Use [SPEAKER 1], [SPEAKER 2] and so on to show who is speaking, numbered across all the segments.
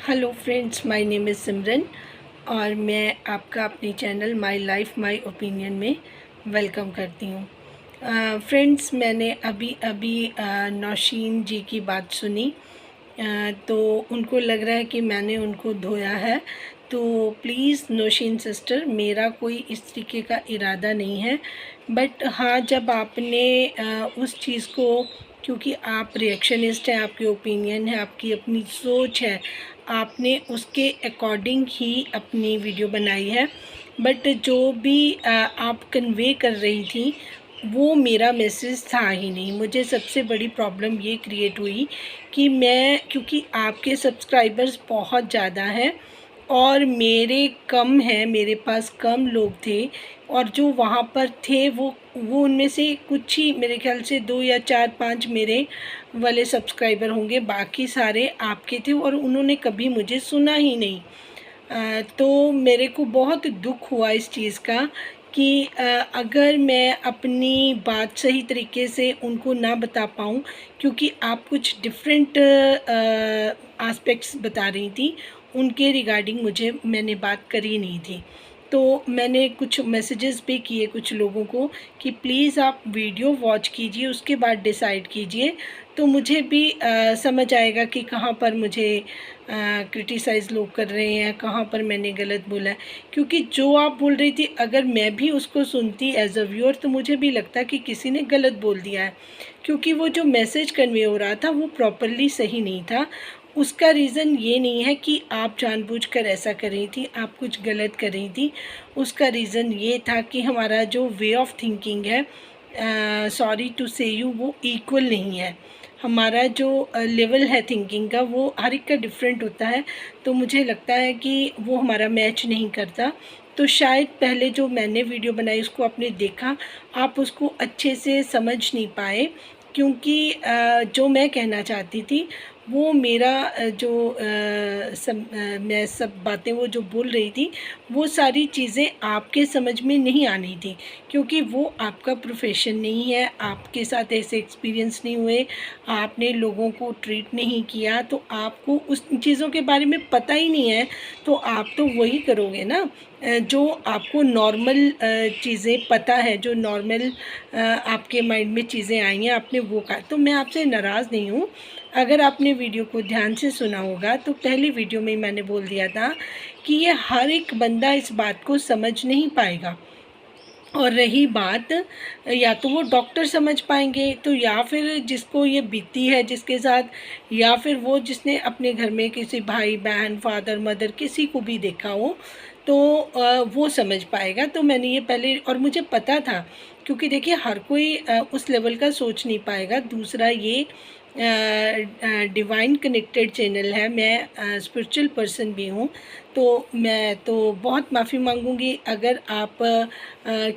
[SPEAKER 1] Hello friends, my name is Simran और मैं आपका अपने channel my life my opinion में वेलकम करती हूँ। फ्रेंड्स, मैंने अभी अभी नौशीन जी की बात सुनी। तो उनको लग रहा है कि मैंने उनको धोया है। तो प्लीज़ नौशीन सिस्टर, मेरा कोई इस तरीके का इरादा नहीं है। बट हाँ, जब आपने उस चीज़ को, क्योंकि आप रिएक्शनिस्ट हैं, आपकी ओपिनियन है, आपकी अपनी सोच है, आपने उसके अकॉर्डिंग ही अपनी वीडियो बनाई है। बट जो भी आप कन्वे कर रही थी वो मेरा मैसेज था ही नहीं। मुझे सबसे बड़ी प्रॉब्लम ये क्रिएट हुई कि क्योंकि आपके सब्सक्राइबर्स बहुत ज़्यादा हैं और मेरे कम हैं, मेरे पास कम लोग थे और जो वहाँ पर थे वो उनमें से कुछ ही, मेरे ख्याल से 2 या 4-5 मेरे वाले सब्सक्राइबर होंगे, बाकी सारे आपके थे और उन्होंने कभी मुझे सुना ही नहीं। तो मेरे को बहुत दुख हुआ इस चीज़ का कि अगर मैं अपनी बात सही तरीके से उनको ना बता पाऊँ, क्योंकि आप कुछ डिफरेंट एस्पेक्ट्स बता रही थी, उनके रिगार्डिंग मैंने बात करी नहीं थी। तो मैंने कुछ मैसेजेस भी किए कुछ लोगों को कि प्लीज़ आप वीडियो वॉच कीजिए, उसके बाद डिसाइड कीजिए, तो मुझे भी समझ आएगा कि कहाँ पर मुझे क्रिटिसाइज़ लोग कर रहे हैं, कहाँ पर मैंने गलत बोला है। क्योंकि जो आप बोल रही थी, अगर मैं भी उसको सुनती एज अ व्यूअर तो मुझे भी लगता कि किसी ने गलत बोल दिया है, क्योंकि वो जो मैसेज कन्वे हो रहा था वो प्रॉपरली सही नहीं था। उसका रीज़न ये नहीं है कि आप जानबूझकर ऐसा कर रही थी, आप कुछ गलत कर रही थी। उसका रीज़न ये था कि हमारा जो वे ऑफ थिंकिंग है, सॉरी टू से यू, वो इक्वल नहीं है। हमारा जो लेवल है थिंकिंग का, वो हर एक का डिफरेंट होता है। तो मुझे लगता है कि वो हमारा मैच नहीं करता। तो शायद पहले जो मैंने वीडियो बनाई उसको आपने देखा, आप उसको अच्छे से समझ नहीं पाए, क्योंकि जो मैं कहना चाहती थी वो मेरा मैं सब बातें वो जो बोल रही थी वो सारी चीज़ें आपके समझ में नहीं आनी थी, क्योंकि वो आपका प्रोफेशन नहीं है, आपके साथ ऐसे एक्सपीरियंस नहीं हुए, आपने लोगों को ट्रीट नहीं किया, तो आपको उस चीज़ों के बारे में पता ही नहीं है। तो आप तो वही करोगे ना जो आपको नॉर्मल चीज़ें पता है, जो नॉर्मल आपके माइंड में चीज़ें आई हैं, आपने वो कहा। तो मैं आपसे नाराज़ नहीं हूँ। अगर आपने वीडियो को ध्यान से सुना होगा तो पहली वीडियो में मैंने बोल दिया था कि ये हर एक बंदा इस बात को समझ नहीं पाएगा। और रही बात, या तो वो डॉक्टर समझ पाएंगे, तो या फिर जिसको ये बीती है जिसके साथ, या फिर वो जिसने अपने घर में किसी भाई बहन फादर मदर किसी को भी देखा हो, तो वो समझ पाएगा। तो मैंने ये पहले, और मुझे पता था, क्योंकि देखिए हर कोई उस लेवल का सोच नहीं पाएगा। दूसरा ये डिवाइन कनेक्टेड चैनल है, मैं स्पिरिचुअल पर्सन भी हूँ, तो मैं तो बहुत माफ़ी मांगूंगी अगर आप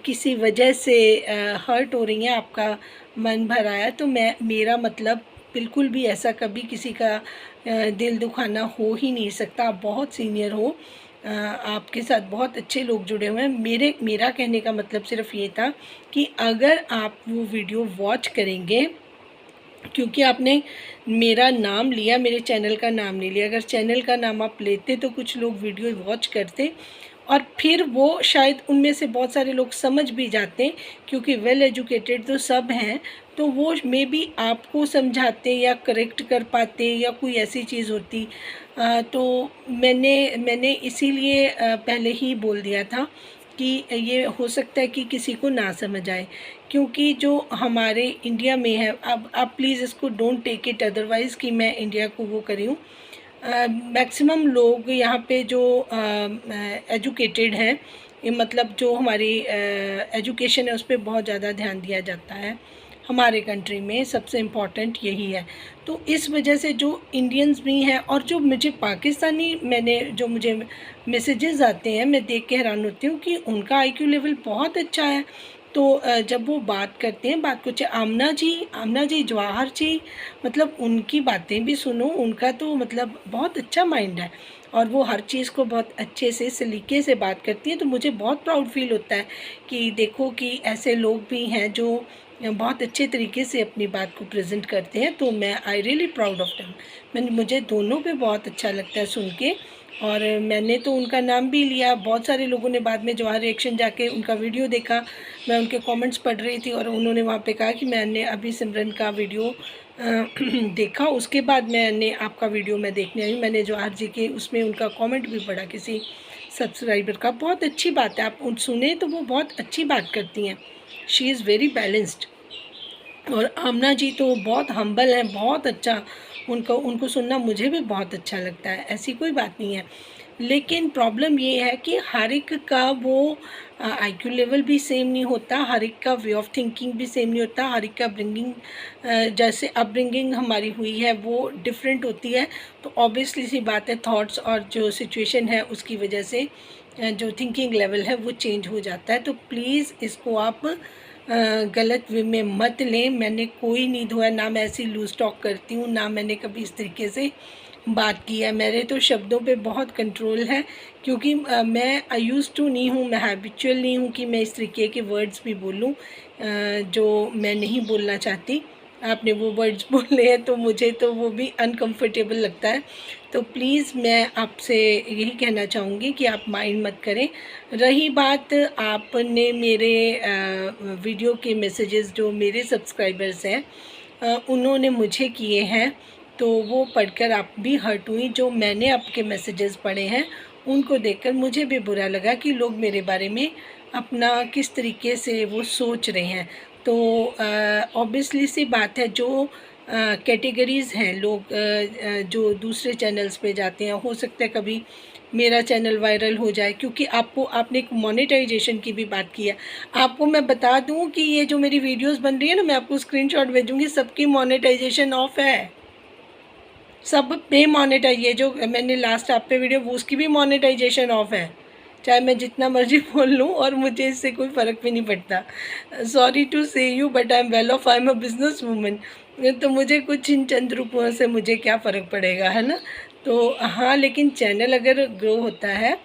[SPEAKER 1] किसी वजह से हर्ट हो रही हैं, आपका मन भर आया। तो मेरा मतलब बिल्कुल भी ऐसा कभी किसी का दिल दुखाना हो ही नहीं सकता। आप बहुत सीनियर हो, आपके साथ बहुत अच्छे लोग जुड़े हुए हैं। मेरा कहने का मतलब सिर्फ ये था कि अगर आप वो वीडियो वॉच करेंगे, क्योंकि आपने मेरा नाम लिया, मेरे चैनल का नाम नहीं लिया। अगर चैनल का नाम आप लेते तो कुछ लोग वीडियो वॉच करते और फिर वो शायद उनमें से बहुत सारे लोग समझ भी जाते, क्योंकि वेल एजुकेटेड तो सब हैं, तो वो मे बी आपको समझाते या करेक्ट कर पाते या कोई ऐसी चीज़ होती। तो मैंने इसीलिए पहले ही बोल दिया था कि ये हो सकता है कि किसी को ना समझ आए, क्योंकि जो हमारे इंडिया में है, अब आप प्लीज़ इसको डोंट टेक इट अदरवाइज़ कि मैं इंडिया को वो करी हूँ। मैक्सिमम लोग यहाँ पे जो एजुकेटेड हैं, ये मतलब जो हमारी एजुकेशन है उस पर बहुत ज़्यादा ध्यान दिया जाता है। हमारे कंट्री में सबसे इम्पॉर्टेंट यही है। तो इस वजह से जो इंडियंस भी हैं और जो मुझे पाकिस्तानी, जो मुझे मैसेजेस आते हैं, मैं देख के हैरान होती हूँ कि उनका आईक्यू लेवल बहुत अच्छा है। तो जब वो बात करते हैं, बात कुछ आमना जी जवाहर जी, मतलब उनकी बातें भी सुनो, उनका तो मतलब बहुत अच्छा माइंड है और वो हर चीज़ को बहुत अच्छे से सलीके से बात करती हैं। तो मुझे बहुत प्राउड फील होता है कि देखो कि ऐसे लोग भी हैं जो बहुत अच्छे तरीके से अपनी बात को प्रेजेंट करते हैं। तो मैं I really proud of them. मुझे दोनों पे बहुत अच्छा लगता है सुन के। और मैंने तो उनका नाम भी लिया। बहुत सारे लोगों ने बाद में जवाहर रिएक्शन जाके उनका वीडियो देखा। मैं उनके कमेंट्स पढ़ रही थी और उन्होंने वहाँ पे कहा कि मैंने अभी सिमरन का वीडियो देखा, उसके बाद मैंने आपका वीडियो मैं देखने आई। मैंने जवाहर जी के उसमें उनका कमेंट भी पढ़ा किसी सब्सक्राइबर का। बहुत अच्छी बात है, आप उन सुने तो वो बहुत अच्छी बात करती हैं। She is very balanced. और आमना जी तो बहुत हम्बल हैं, बहुत अच्छा। उनको सुनना मुझे भी बहुत अच्छा लगता है, ऐसी कोई बात नहीं है। लेकिन प्रॉब्लम ये है कि हर एक का वो आईक्यू लेवल भी सेम नहीं होता, हर एक का वे ऑफ थिंकिंग भी सेम नहीं होता, हर एक का जैसे अपब्रिंगिंग हमारी हुई है वो डिफरेंट होती है। तो ऑब्वियसली सी बात है, थॉट्स और जो सिचुएशन है उसकी वजह से जो थिंकिंग लेवल है वो चेंज हो जाता है। तो प्लीज़ इसको आप गलत वे में मत लें। मैंने कोई नहीं धोया, ना मैं ऐसी लूज टॉक करती हूँ, ना मैंने कभी इस तरीके से बात की है। मेरे तो शब्दों पे बहुत कंट्रोल है, क्योंकि मैं यूज़ टू नहीं हूँ, मैं हैबिचुअल नहीं हूँ कि मैं इस तरीके के वर्ड्स भी बोलूँ जो मैं नहीं बोलना चाहती। आपने वो वर्ड्स बोले हैं तो मुझे तो वो भी अनकंफर्टेबल लगता है। तो प्लीज़ मैं आपसे यही कहना चाहूँगी कि आप माइंड मत करें। रही बात आपने मेरे वीडियो के मैसेजेस, जो मेरे सब्सक्राइबर्स हैं उन्होंने मुझे किए हैं, तो वो पढ़कर आप भी हर्ट हुई। जो मैंने आपके मैसेजेस पढ़े हैं उनको देखकर मुझे भी बुरा लगा कि लोग मेरे बारे में अपना किस तरीके से वो सोच रहे हैं। तो ऑब्वियसली सी बात है, जो कैटेगरीज़ हैं लोग जो दूसरे चैनल्स पे जाते हैं, हो सकता है कभी मेरा चैनल वायरल हो जाए, क्योंकि आपने एक मोनेटाइजेशन की भी बात की है। आपको मैं बता दूं कि ये जो मेरी वीडियोस बन रही है ना, मैं आपको स्क्रीनशॉट भेजूंगी, सबकी मोनेटाइजेशन ऑफ है। सब पे मोनेटाइज, ये जो मैंने लास्ट आप पे वीडियो, वो उसकी भी मोनेटाइजेशन ऑफ है। चाहे मैं जितना मर्जी बोल लूँ और मुझे इससे कोई फ़र्क भी नहीं पड़ता। सॉरी टू से you, but I am well of, I am a business woman. तो मुझे कुछ इन चंद रुपयों से मुझे क्या फ़र्क पड़ेगा, है ना। तो हाँ, लेकिन चैनल अगर ग्रो होता है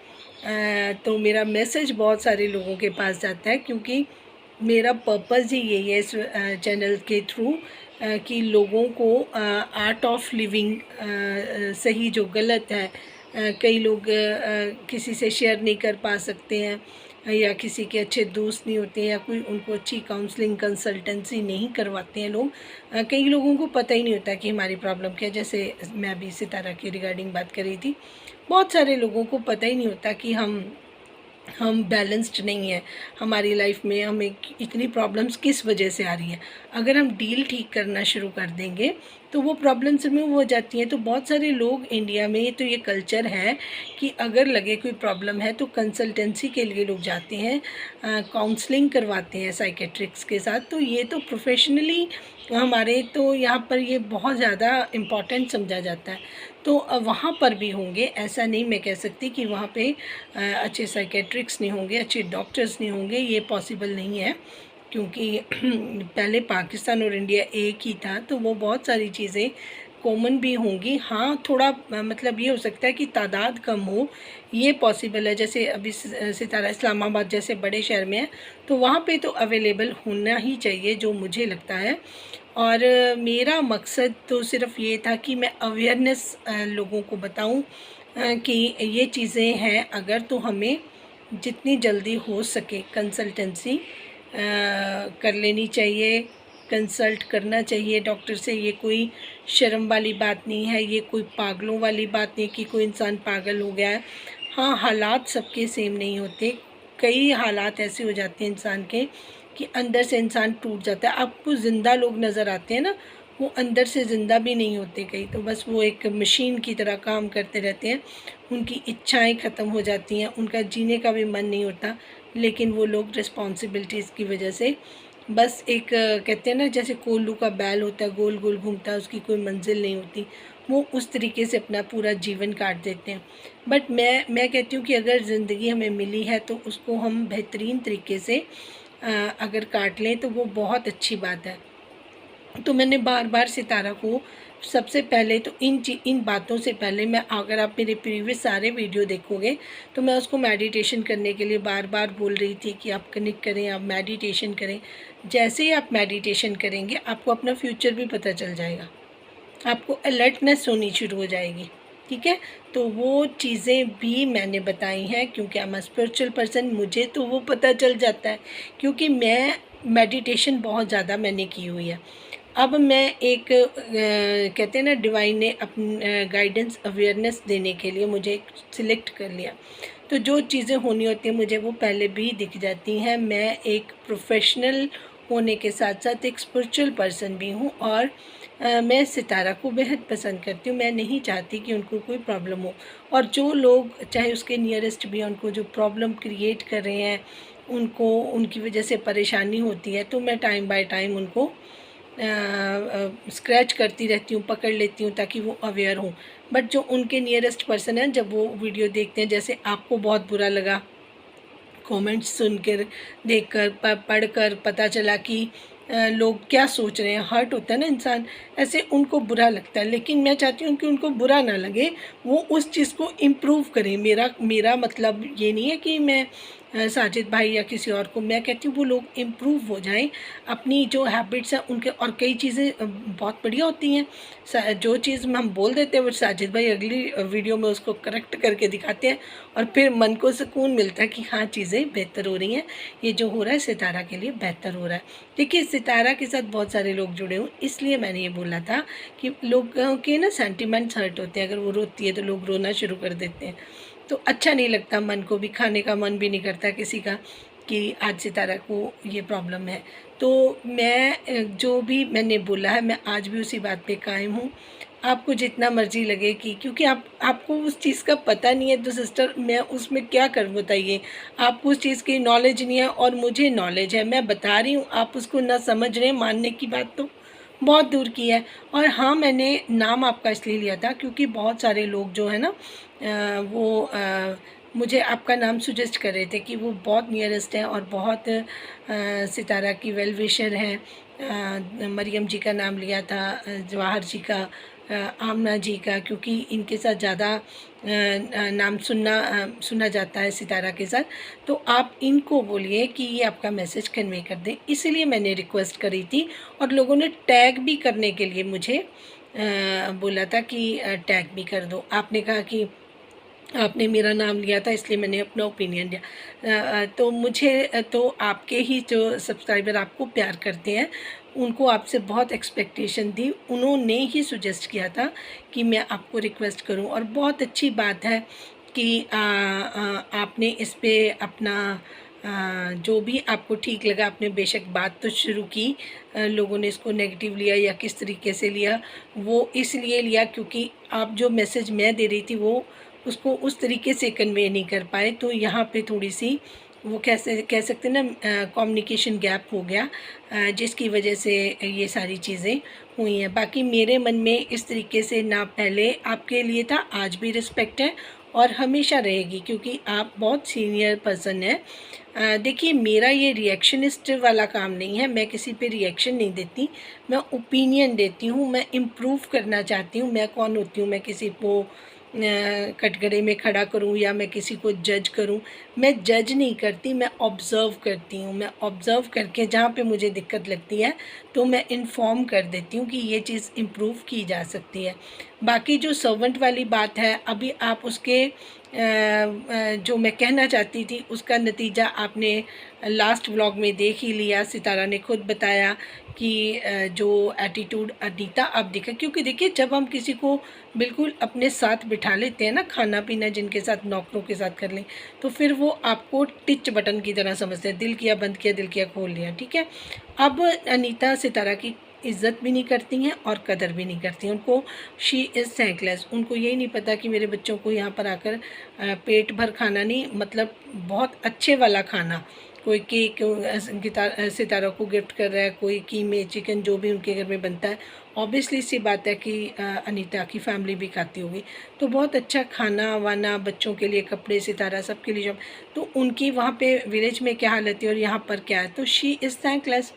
[SPEAKER 1] तो मेरा मैसेज बहुत सारे लोगों के पास जाता है, क्योंकि मेरा पर्पज़ ही यही है इस चैनल के थ्रू कि लोगों को आर्ट ऑफ लिविंग, सही जो गलत है, कई लोग किसी से शेयर नहीं कर पा सकते हैं, या किसी के अच्छे दोस्त नहीं होते हैं, या कोई उनको अच्छी काउंसलिंग कंसल्टेंसी नहीं करवाते हैं लोग। कई लोगों को पता ही नहीं होता कि हमारी प्रॉब्लम क्या है। जैसे मैं अभी सितारा के रिगार्डिंग बात कर रही थी, बहुत सारे लोगों को पता ही नहीं होता कि हम बैलेंस्ड नहीं हैं, हमारी लाइफ में हमें इतनी प्रॉब्लम्स किस वजह से आ रही हैं। अगर हम डील ठीक करना शुरू कर देंगे तो वो प्रॉब्लम्स रिमूव हो जाती हैं। तो बहुत सारे लोग इंडिया में तो ये कल्चर है कि अगर लगे कोई प्रॉब्लम है तो कंसल्टेंसी के लिए लोग जाते हैं, काउंसलिंग करवाते हैं साइकेट्रिक्स के साथ। तो ये तो प्रोफेशनली हमारे तो यहाँ पर ये बहुत ज़्यादा इम्पॉर्टेंट समझा जाता है। तो वहाँ पर भी होंगे, ऐसा नहीं मैं कह सकती कि वहाँ पे अच्छे साइकेट्रिक्स नहीं होंगे, अच्छे डॉक्टर्स नहीं होंगे, ये पॉसिबल नहीं है। क्योंकि पहले पाकिस्तान और इंडिया एक ही था, तो वो बहुत सारी चीज़ें कॉमन भी होंगी। हाँ, थोड़ा मतलब ये हो सकता है कि तादाद कम हो, ये पॉसिबल है। जैसे अभी सितारा इस्लामाबाद जैसे बड़े शहर में है, तो वहाँ पे तो अवेलेबल होना ही चाहिए, जो मुझे लगता है। और मेरा मकसद तो सिर्फ ये था कि मैं अवेयरनेस लोगों को बताऊं कि ये चीज़ें हैं, अगर तो हमें जितनी जल्दी हो सके कंसल्टेंसी कर लेनी चाहिए, कंसल्ट करना चाहिए डॉक्टर से। ये कोई शर्म वाली बात नहीं है, ये कोई पागलों वाली बात नहीं कि कोई इंसान पागल हो गया है। हाँ, हालात सबके सेम नहीं होते, कई हालात ऐसे हो जाते हैं इंसान के कि अंदर से इंसान टूट जाता है। आपको ज़िंदा लोग नज़र आते हैं ना, वो अंदर से ज़िंदा भी नहीं होते कई, तो बस वो एक मशीन की तरह काम करते रहते हैं। उनकी इच्छाएं ख़त्म हो जाती हैं, उनका जीने का भी मन नहीं होता, लेकिन वो लोग रिस्पॉन्सिबिलिटीज़ की वजह से बस एक कहते हैं ना, जैसे कोल्लू का बैल होता है, गोल गोल घूमता है, उसकी कोई मंजिल नहीं होती, वो उस तरीके से अपना पूरा जीवन काट देते हैं। बट मैं कहती हूँ कि अगर ज़िंदगी हमें मिली है तो उसको हम बेहतरीन तरीके से अगर काट लें तो वो बहुत अच्छी बात है। तो मैंने बार बार सितारा को सबसे पहले तो इन बातों से पहले मैं, अगर आप मेरे प्रीवियस सारे वीडियो देखोगे तो मैं उसको मेडिटेशन करने के लिए बार बार बोल रही थी कि आप कनेक्ट करें, आप मेडिटेशन करें। जैसे ही आप मेडिटेशन करेंगे आपको अपना फ्यूचर भी पता चल जाएगा, आपको अलर्टनेस होनी शुरू हो जाएगी। ठीक है, तो वो चीज़ें भी मैंने बताई हैं, क्योंकि I am a spiritual person, मुझे तो वो पता चल जाता है, क्योंकि मैं मेडिटेशन बहुत ज़्यादा मैंने की हुई है। अब मैं एक कहते हैं ना, डिवाइन ने अपनी गाइडेंस अवेयरनेस देने के लिए मुझे सिलेक्ट कर लिया, तो जो चीज़ें होनी होती हैं मुझे वो पहले भी दिख जाती हैं। मैं एक प्रोफेशनल होने के साथ साथ एक स्पिरिचुअल पर्सन भी हूँ, और मैं सितारा को बेहद पसंद करती हूँ। मैं नहीं चाहती कि उनको कोई प्रॉब्लम हो, और जो लोग चाहे उसके नियरेस्ट भी हैं, उनको जो प्रॉब्लम क्रिएट कर रहे हैं, उनको उनकी वजह से परेशानी होती है, तो मैं टाइम बाय टाइम उनको स्क्रैच करती रहती हूँ, पकड़ लेती हूँ, ताकि वो अवेयर हों। बट जो उनके नियरेस्ट पर्सन हैं, जब वो वीडियो देखते हैं, जैसे आपको बहुत बुरा लगा कमेंट्स सुनकर, देखकर, पढ़कर पता चला कि लोग क्या सोच रहे हैं, हर्ट होता है ना इंसान, ऐसे उनको बुरा लगता है। लेकिन मैं चाहती हूँ कि उनको बुरा ना लगे, वो उस चीज़ को इम्प्रूव करें। मेरा मतलब ये नहीं है कि मैं साजिद भाई या किसी और को, मैं कहती हूँ वो लोग इम्प्रूव हो जाएं अपनी जो हैबिट्स हैं उनके, और कई चीज़ें बहुत बढ़िया होती हैं। जो चीज़ हम बोल देते हैं वो साजिद भाई अगली वीडियो में उसको करेक्ट करके दिखाते हैं, और फिर मन को सुकून मिलता है कि हाँ, चीज़ें बेहतर हो रही हैं, ये जो हो रहा है सितारा के लिए बेहतर हो रहा है। देखिए, सितारा के साथ बहुत सारे लोग जुड़े हुए, इसलिए मैंने ये बोला था कि लोगों के ना सेंटिमेंट्स हर्ट होते हैं। अगर वो रोती है तो लोग रोना शुरू कर देते हैं, तो अच्छा नहीं लगता, मन को भी, खाने का मन भी नहीं करता किसी का कि आज सितारा को ये प्रॉब्लम है। तो मैं जो भी मैंने बोला है, मैं आज भी उसी बात पे कायम हूँ। आपको जितना मर्ज़ी लगे कि, क्योंकि आपको उस चीज़ का पता नहीं है, तो सिस्टर मैं उसमें क्या करूँ बताइए। आपको उस चीज़ की नॉलेज नहीं है और मुझे नॉलेज है, मैं बता रही हूँ, आप उसको ना समझ रहे हैं, मानने की बात तो बहुत दूर की है। और हाँ, मैंने नाम आपका इसलिए लिया था क्योंकि बहुत सारे लोग जो है ना, मुझे आपका नाम सजेस्ट कर रहे थे कि वो बहुत नियरेस्ट हैं और बहुत सितारा की वेल विशर हैं। मरियम जी का नाम लिया था, जवाहर जी का, आमना जी का, क्योंकि इनके साथ ज़्यादा नाम सुना जाता है सितारा के साथ। तो आप इनको बोलिए कि ये आपका मैसेज कन्वे कर दें, इसीलिए मैंने रिक्वेस्ट करी थी। और लोगों ने टैग भी करने के लिए मुझे बोला था कि टैग भी कर दो। आपने कहा कि आपने मेरा नाम लिया था इसलिए मैंने अपना ओपिनियन दिया। तो मुझे तो आपके ही जो सब्सक्राइबर आपको प्यार करते हैं, उनको आपसे बहुत एक्सपेक्टेशन थी, उन्होंने ही सजेस्ट किया था कि मैं आपको रिक्वेस्ट करूं। और बहुत अच्छी बात है कि आपने इस पे अपना जो भी आपको ठीक लगा, आपने बेशक बात तो शुरू की। लोगों ने इसको नेगेटिव लिया या किस तरीके से लिया, वो इसलिए लिया क्योंकि आप जो मैसेज मैं दे रही थी वो उसको उस तरीके से कन्वे नहीं कर पाए। तो यहाँ पे थोड़ी सी वो कैसे कह सकते हैं ना, कम्युनिकेशन गैप हो गया, जिसकी वजह से ये सारी चीज़ें हुई हैं। बाकी मेरे मन में इस तरीके से ना पहले आपके लिए था, आज भी रिस्पेक्ट है और हमेशा रहेगी, क्योंकि आप बहुत सीनियर पर्सन हैं। देखिए, मेरा ये रिएक्शनिस्ट वाला काम नहीं है, मैं किसी पे रिएक्शन नहीं देती, मैं ओपिनियन देती हूँ, मैं इम्प्रूव करना चाहती हूँ। मैं कौन होती हूँ मैं किसी को कटघरे में खड़ा करूं या मैं किसी को जज करूं। मैं जज नहीं करती, मैं ऑब्ज़र्व करती हूं। मैं ऑब्ज़र्व करके जहाँ पे मुझे दिक्कत लगती है तो मैं इन्फॉर्म कर देती हूँ कि ये चीज़ इम्प्रूव की जा सकती है। बाकी जो सर्वेंट वाली बात है, अभी आप उसके जो मैं कहना चाहती थी उसका नतीजा आपने लास्ट व्लॉग में देख ही लिया। सितारा ने खुद बताया कि जो एटीट्यूड अनीता आप दिखा, क्योंकि देखिए, जब हम किसी को बिल्कुल अपने साथ बिठा लेते हैं ना, खाना पीना जिनके साथ नौकरों के साथ कर लें, तो फिर वो आपको टिच बटन की तरह समझते हैं, दिल किया बंद किया, दिल किया खोल लिया। ठीक है, अब अनीता सितारा की इज़्ज़त भी नहीं करती हैं और कदर भी नहीं करती हैं। उनको शी इज़ थैंकलेस, उनको यही नहीं पता कि मेरे बच्चों को यहाँ पर आकर पेट भर खाना नहीं, मतलब बहुत अच्छे वाला खाना, कोई केक सितारा को गिफ्ट कर रहा है, कोई कीमे चिकन जो भी उनके घर में बनता है, ऑब्वियसली सी बात है कि अनीता की फैमिली भी खाती होगी। तो बहुत अच्छा खाना वाना, बच्चों के लिए कपड़े, सितारा सबके लिए जब, तो उनकी वहाँ पे विलेज में क्या हालत है और यहाँ पर क्या है, तो शी इज़ थैंकलेस।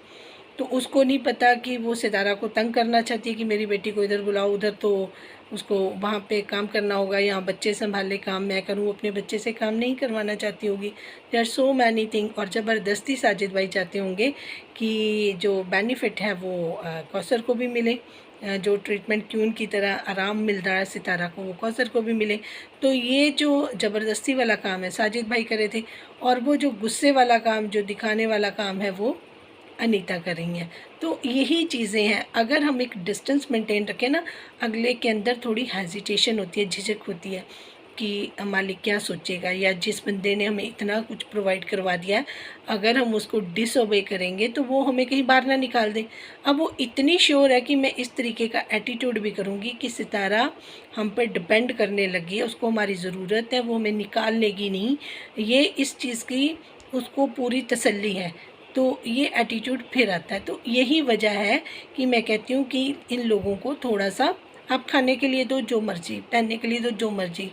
[SPEAKER 1] तो उसको नहीं पता कि वो सितारा को तंग करना चाहती है कि मेरी बेटी को इधर बुलाओ, उधर तो उसको वहाँ पे काम करना होगा, यहाँ बच्चे संभाले काम मैं करूँ, अपने बच्चे से काम नहीं करवाना चाहती होगी। There are so many thing. और ज़बरदस्ती साजिद भाई चाहते होंगे कि जो बेनिफिट है वो कौसर को भी मिले, जो ट्रीटमेंट क्यून की तरह आराम मिल रहा है सितारा को, वो कौसर को भी मिले। तो ये जो ज़बरदस्ती वाला काम है साजिद भाई करे थे, और वो जो गुस्से वाला काम, जो दिखाने वाला काम है, वो अनीता कर रही हैं। तो यही चीज़ें हैं। अगर हम एक डिस्टेंस मेंटेन रखें ना, अगले के अंदर थोड़ी हेजिटेशन होती है, झिझक होती है कि मालिक क्या सोचेगा, या जिस बंदे ने हमें इतना कुछ प्रोवाइड करवा दिया है, अगर हम उसको डिसओबे करेंगे तो वो हमें कहीं बाहर ना निकाल दे। अब वो इतनी श्योर है कि मैं इस तरीके का एटीट्यूड भी करूँगी कि सितारा हम पर डिपेंड करने लगी है, उसको हमारी ज़रूरत है, वो हमें निकाल लेगी नहीं, ये इस चीज़ की उसको पूरी तसल्ली है। तो ये एटीट्यूड फिर आता है। तो यही वजह है कि मैं कहती हूँ कि इन लोगों को थोड़ा सा, आप खाने के लिए दो जो मर्ज़ी, पहनने के लिए दो जो मर्ज़ी,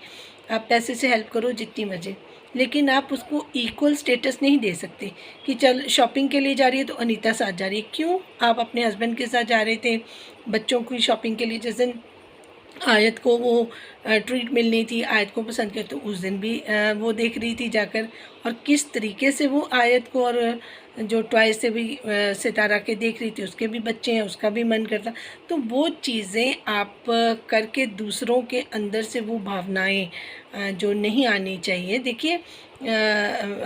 [SPEAKER 1] आप पैसे से हेल्प करो जितनी मर्ज़ी, लेकिन आप उसको इक्वल स्टेटस नहीं दे सकते कि चल शॉपिंग के लिए जा रही है तो अनीता साथ जा रही है। क्यों? आप अपने हस्बैंड के साथ जा रहे थे बच्चों की शॉपिंग के लिए, जिस दिन आयत को वो ट्रीट मिलनी थी, आयत को पसंद कर, तो उस दिन भी वो देख रही थी जाकर, और किस तरीके से वो आयत को और जो टॉय से भी सितारा के देख रही थी, उसके भी बच्चे हैं, उसका भी मन करता। तो वो चीज़ें आप करके दूसरों के अंदर से वो भावनाएं जो नहीं आनी चाहिए। देखिए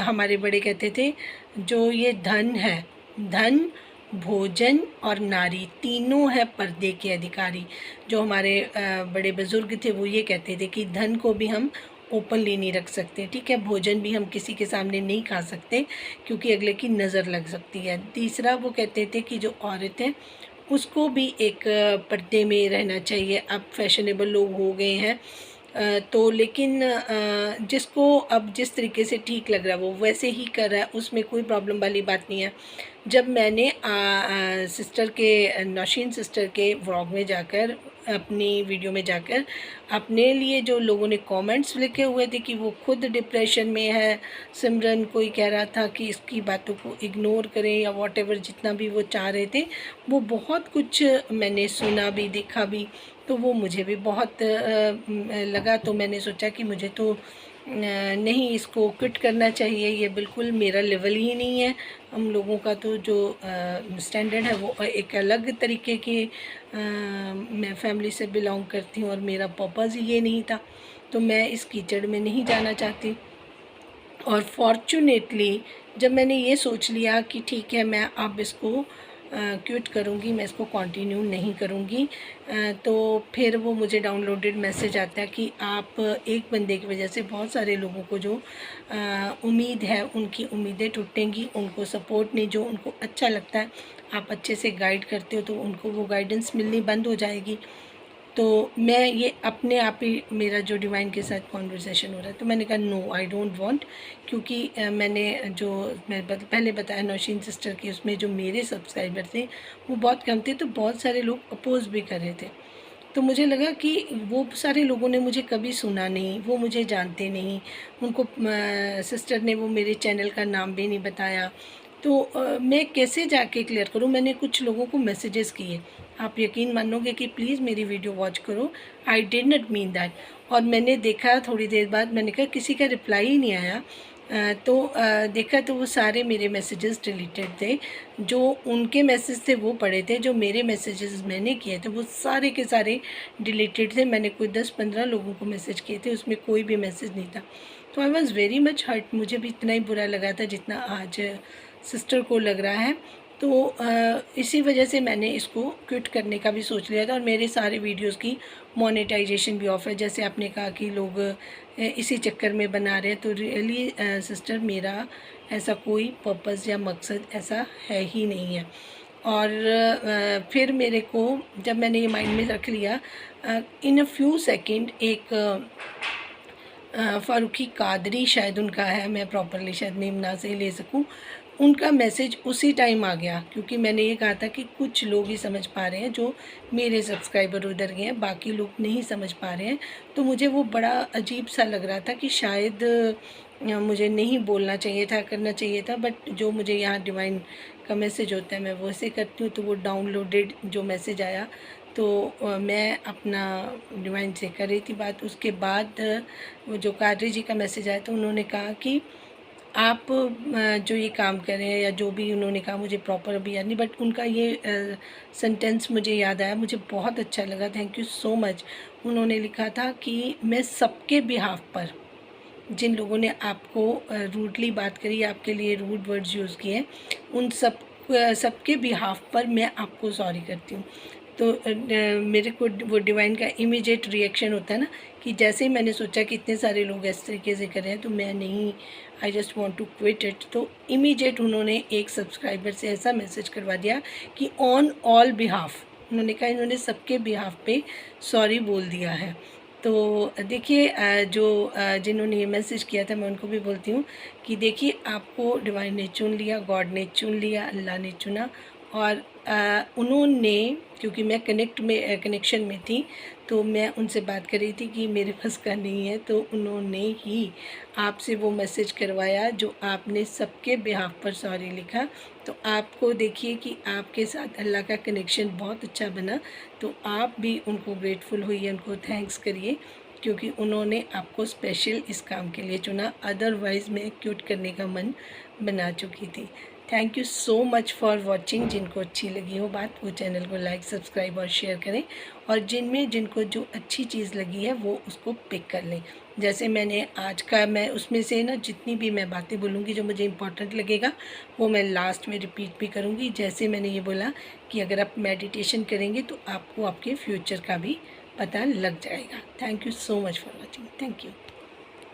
[SPEAKER 1] हमारे बड़े कहते थे जो ये धन है, धन, भोजन और नारी तीनों है पर्दे के अधिकारी। जो हमारे बड़े बुज़ुर्ग थे वो ये कहते थे कि धन को भी हम ओपनली नहीं रख सकते, ठीक है, भोजन भी हम किसी के सामने नहीं खा सकते क्योंकि अगले की नज़र लग सकती है। तीसरा वो कहते थे कि जो औरत है उसको भी एक पर्दे में रहना चाहिए। अब फैशनेबल लोग हो गए हैं तो लेकिन जिसको अब जिस तरीके से ठीक लग रहा है वो वैसे ही कर रहा है, उसमें कोई प्रॉब्लम वाली बात नहीं है। जब मैंने सिस्टर के, नौशीन सिस्टर के व्लॉग में जाकर, अपनी वीडियो में जाकर अपने लिए जो लोगों ने कमेंट्स लिखे हुए थे कि वो खुद डिप्रेशन में है, सिमरन कोई कह रहा था कि इसकी बातों को इग्नोर करें या वॉटेवर, जितना भी वो चाह रहे थे, वो बहुत कुछ मैंने सुना भी, देखा भी। तो वो मुझे भी बहुत लगा, तो मैंने सोचा कि मुझे तो नहीं, इसको क्विट करना चाहिए, ये बिल्कुल मेरा लेवल ही नहीं है। हम लोगों का तो जो स्टैंडर्ड है वो एक अलग तरीके की, मैं फैमिली से बिलोंग करती हूँ और मेरा पर्पज़ ही ये नहीं था, तो मैं इस कीचड़ में नहीं जाना चाहती। और फॉर्चुनेटली जब मैंने ये सोच लिया कि ठीक है मैं अब इसको क्विट करूँगी, मैं इसको कंटिन्यू नहीं करूँगी, तो फिर वो मुझे डाउनलोडेड मैसेज आता है कि आप एक बंदे की वजह से बहुत सारे लोगों को जो उम्मीद है उनकी उम्मीदें टूटेंगी, उनको सपोर्ट नहीं, जो उनको अच्छा लगता है आप अच्छे से गाइड करते हो तो उनको वो गाइडेंस मिलनी बंद हो जाएगी। तो मैं ये अपने आप ही, मेरा जो डिवाइन के साथ कॉन्वर्सेशन हो रहा है, तो मैंने कहा नो आई डोंट वांट, क्योंकि मैंने जो पहले बताया नौशीन सिस्टर की, उसमें जो मेरे सब्सक्राइबर थे वो बहुत कम थे, तो बहुत सारे लोग अपोज भी कर रहे थे। तो मुझे लगा कि वो सारे लोगों ने मुझे कभी सुना नहीं, वो मुझे जानते नहीं, उनको सिस्टर ने वो मेरे चैनल का नाम भी नहीं बताया, तो मैं कैसे जाके क्लियर करूँ। मैंने कुछ लोगों को मैसेजेस किए, आप यकीन मानोगे कि प्लीज़ मेरी वीडियो वॉच करो, I did not mean that. और मैंने देखा थोड़ी देर बाद, मैंने कहा किसी का रिप्लाई ही नहीं आया, देखा तो वो सारे मेरे मैसेजेस डिलीटेड थे। जो उनके मैसेज थे वो पड़े थे, जो मेरे मैसेजेस मैंने किए थे वो सारे के सारे डिलीटेड थे। मैंने कोई 10-15 लोगों को मैसेज किए थे, उसमें कोई भी मैसेज नहीं था। तो I was very much hurt, मुझे भी इतना ही बुरा लगा था जितना आज सिस्टर को लग रहा है। तो इसी वजह से मैंने इसको क्विट करने का भी सोच लिया था, और मेरे सारे वीडियोस की मोनेटाइजेशन भी ऑफ है। जैसे आपने कहा कि लोग इसी चक्कर में बना रहे हैं, तो रियली सिस्टर मेरा ऐसा कोई पर्पज़ या मकसद ऐसा है ही नहीं है। और फिर मेरे को, जब मैंने ये माइंड में रख लिया, इन अ फ्यू सेकेंड एक फ़ारूकी कादरी शायद उनका है, मैं प्रॉपरली शायद नेम ना से ले सकूं, उनका मैसेज उसी टाइम आ गया, क्योंकि मैंने ये कहा था कि कुछ लोग ही समझ पा रहे हैं, जो मेरे सब्सक्राइबर उधर गए हैं, बाकी लोग नहीं समझ पा रहे हैं। तो मुझे वो बड़ा अजीब सा लग रहा था कि शायद मुझे नहीं बोलना चाहिए था, करना चाहिए था, बट जो मुझे यहाँ डिवाइन का मैसेज होता है मैं वैसे करती हूँ। तो वो डाउनलोडेड जो मैसेज आया तो मैं अपना डिवाइन से कर रही थी बात। उसके बाद वो जो कादरी जी का मैसेज आया तो उन्होंने कहा कि आप जो ये काम कर रहे हैं या जो भी उन्होंने कहा मुझे प्रॉपर अभी याद नहीं, बट उनका ये सेंटेंस मुझे याद आया, मुझे बहुत अच्छा लगा। Thank you so much. उन्होंने लिखा था कि मैं सबके बिहाफ पर जिन लोगों ने आपको रूडली बात करी, आपके लिए रूड वर्ड्स यूज़ किए, उन सबके बिहाफ पर मैं आपको सॉरी करती हूँ। तो मेरे को वो डिवाइन का इमीडिएट रिएक्शन होता है ना कि जैसे ही मैंने सोचा कि इतने सारे लोग इस तरीके से कर रहे हैं तो मैं नहीं, I just want to quit it. तो इमीडिएट उन्होंने एक सब्सक्राइबर से ऐसा मैसेज करवा दिया कि ऑन ऑल बिहाफ, उन्होंने कहा इन्होंने सबके बिहाफ पे सॉरी बोल दिया है। तो देखिए जिन्होंने ये मैसेज किया था मैं उनको भी बोलती हूँ कि देखिए आपको डिवाइन ने चुन लिया, गॉड ने चुन लिया, अल्लाह ने चुना। और उन्होंने, क्योंकि मैं कनेक्शन में थी तो मैं उनसे बात कर रही थी कि मेरे पास का नहीं है, तो उन्होंने ही आपसे वो मैसेज करवाया जो आपने सबके बिहाफ पर सॉरी लिखा। तो आपको देखिए कि आपके साथ अल्लाह का कनेक्शन बहुत अच्छा बना। तो आप भी उनको ग्रेटफुल होइए, उनको थैंक्स करिए क्योंकि उन्होंने आपको स्पेशल इस काम के लिए चुना, अदरवाइज़ मैं क्विट करने का मन बना चुकी थी। Thank you so much for watching. जिनको अच्छी लगी हो बात वो चैनल को लाइक, सब्सक्राइब और शेयर करें, और जिनको जो अच्छी चीज़ लगी है वो उसको पिक कर लें। जैसे मैंने आज का, मैं उसमें से ना जितनी भी मैं बातें बोलूँगी जो मुझे इम्पोर्टेंट लगेगा वो मैं लास्ट में रिपीट भी करूँगी। जैसे मैंने ये बोला कि अगर आप मेडिटेशन करेंगे तो आपको आपके फ्यूचर का भी पता लग जाएगा। Thank you so much for watching. Thank you.